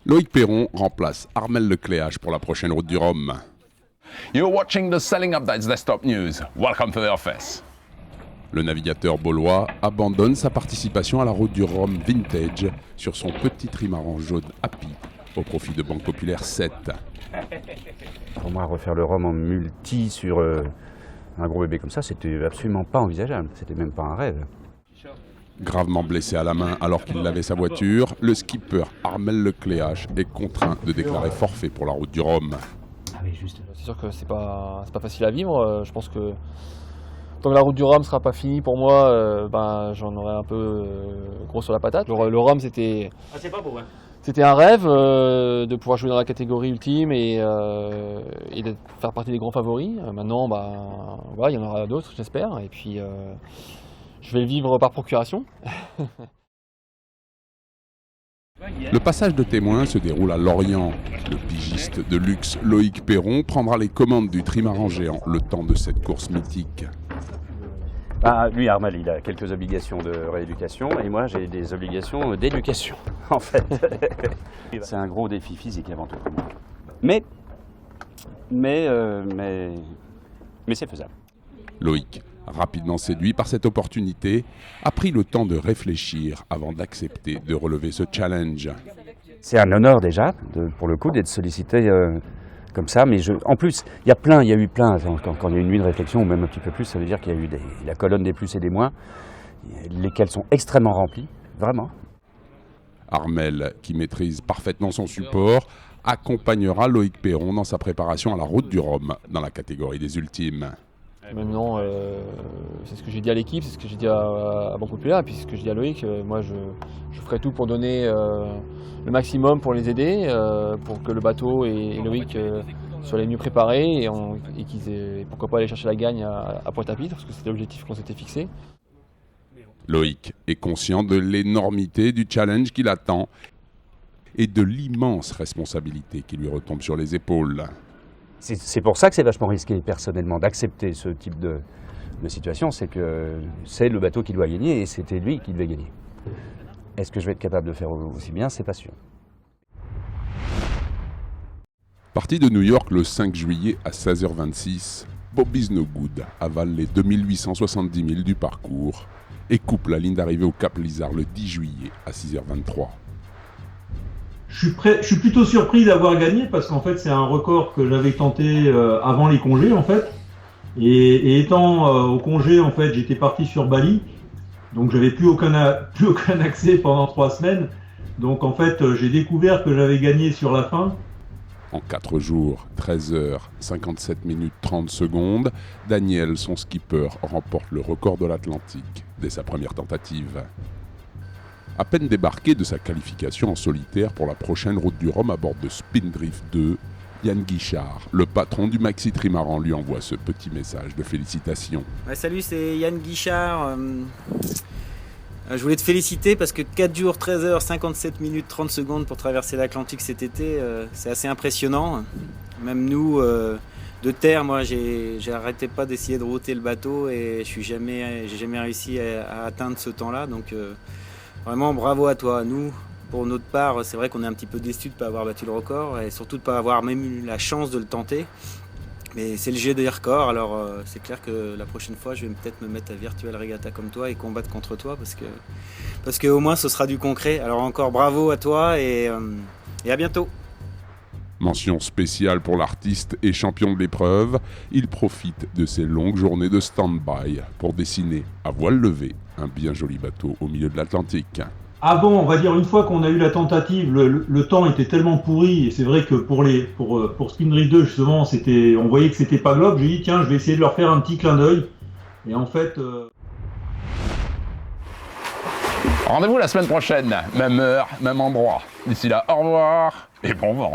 Loïc Perron remplace Armel Lecléache pour la prochaine route du Rhum. You're watching the Sailing Updates Desktop News. Welcome to the office. Le navigateur baulois abandonne sa participation à la route du Rhum Vintage sur son petit trimaran jaune Happy au profit de Banque Populaire 7. Pour moi, refaire le Rhum en multi sur un gros bébé comme ça, c'était absolument pas envisageable. C'était même pas un rêve. Gravement blessé à la main alors qu'il lavait sa voiture, le skipper Armel Lecléache est contraint de déclarer forfait pour la route du Rhum. Ah oui, juste. C'est sûr que c'est pas facile à vivre. Je pense que tant que la route du Rhum sera pas finie pour moi, j'en aurai un peu gros sur la patate. Le Rhum, c'était c'était un rêve de pouvoir jouer dans la catégorie ultime et de faire partie des grands favoris. Maintenant, il y en aura d'autres, j'espère. Et puis, je vais le vivre par procuration. Le passage de témoin se déroule à Lorient. Le pigiste de luxe Loïc Perron prendra les commandes du trimaran géant le temps de cette course mythique. Lui, Armel, il a quelques obligations de rééducation et moi, j'ai des obligations d'éducation, en fait. C'est un gros défi physique avant tout. Mais c'est faisable. Loïc, rapidement séduit par cette opportunité, a pris le temps de réfléchir avant d'accepter de relever ce challenge. C'est un honneur déjà, pour le coup, d'être sollicité comme ça. Mais en plus, il y a eu plein, quand il y a eu une nuit de réflexion, ou même un petit peu plus, ça veut dire qu'il y a eu la colonne des plus et des moins, lesquels sont extrêmement remplis, vraiment. Armel, qui maîtrise parfaitement son support, accompagnera Loïc Perron dans sa préparation à la route du Rhum, dans la catégorie des ultimes. Maintenant, c'est ce que j'ai dit à l'équipe, c'est ce que j'ai dit à Banque Populaire, et puis c'est ce que j'ai dit à Loïc. Moi, je ferai tout pour donner le maximum pour les aider, pour que le bateau et Loïc soient les mieux préparés et qu'ils aient, pourquoi pas aller chercher la gagne à Pointe-à-Pitre, parce que c'était l'objectif qu'on s'était fixé. Loïc est conscient de l'énormité du challenge qui l'attend et de l'immense responsabilité qui lui retombe sur les épaules. C'est pour ça que c'est vachement risqué, personnellement, d'accepter ce type de situation. C'est que c'est le bateau qui doit gagner et c'était lui qui devait gagner. Est-ce que je vais être capable de faire aussi bien? C'est pas sûr. Parti de New York le 5 juillet à 16h26, Bobby Snowgood avale les 2870 milles du parcours et coupe la ligne d'arrivée au Cap Lizard le 10 juillet à 6h23. Je suis plutôt surpris d'avoir gagné parce qu'en fait c'est un record que j'avais tenté avant les congés en fait. Et étant au congé en fait j'étais parti sur Bali, donc j'avais plus aucun accès pendant 3 semaines. Donc en fait j'ai découvert que j'avais gagné sur la fin. En 4 jours, 13 heures, 57 minutes 30 secondes, Daniel, son skipper, remporte le record de l'Atlantique dès sa première tentative. À peine débarqué de sa qualification en solitaire pour la prochaine route du Rhum à bord de Spindrift 2, Yann Guichard, le patron du Maxi Trimaran, lui envoie ce petit message de félicitations. Salut, c'est Yann Guichard. Je voulais te féliciter parce que 4 jours, 13 heures, 57 minutes, 30 secondes pour traverser l'Atlantique cet été, c'est assez impressionnant. Même nous, de terre, moi, j'arrêtais pas d'essayer de router le bateau et j'ai jamais réussi à atteindre ce temps-là. Donc, vraiment, bravo à toi. Nous, pour notre part, c'est vrai qu'on est un petit peu déçus de ne pas avoir battu le record et surtout de ne pas avoir même eu la chance de le tenter. Mais c'est le jeu des records, alors c'est clair que la prochaine fois, je vais peut-être me mettre à Virtual Regatta comme toi et combattre contre toi parce que au moins, ce sera du concret. Alors encore bravo à toi et à bientôt. Mention spéciale pour l'artiste et champion de l'épreuve, il profite de ses longues journées de stand-by pour dessiner à voile levée un bien joli bateau au milieu de l'Atlantique. On va dire une fois qu'on a eu la tentative, le temps était tellement pourri et c'est vrai que pour Spindrift 2 justement, on voyait que c'était pas globe. J'ai dit tiens, je vais essayer de leur faire un petit clin d'œil et en fait. Rendez-vous la semaine prochaine, même heure, même endroit. D'ici là, au revoir et bon vent.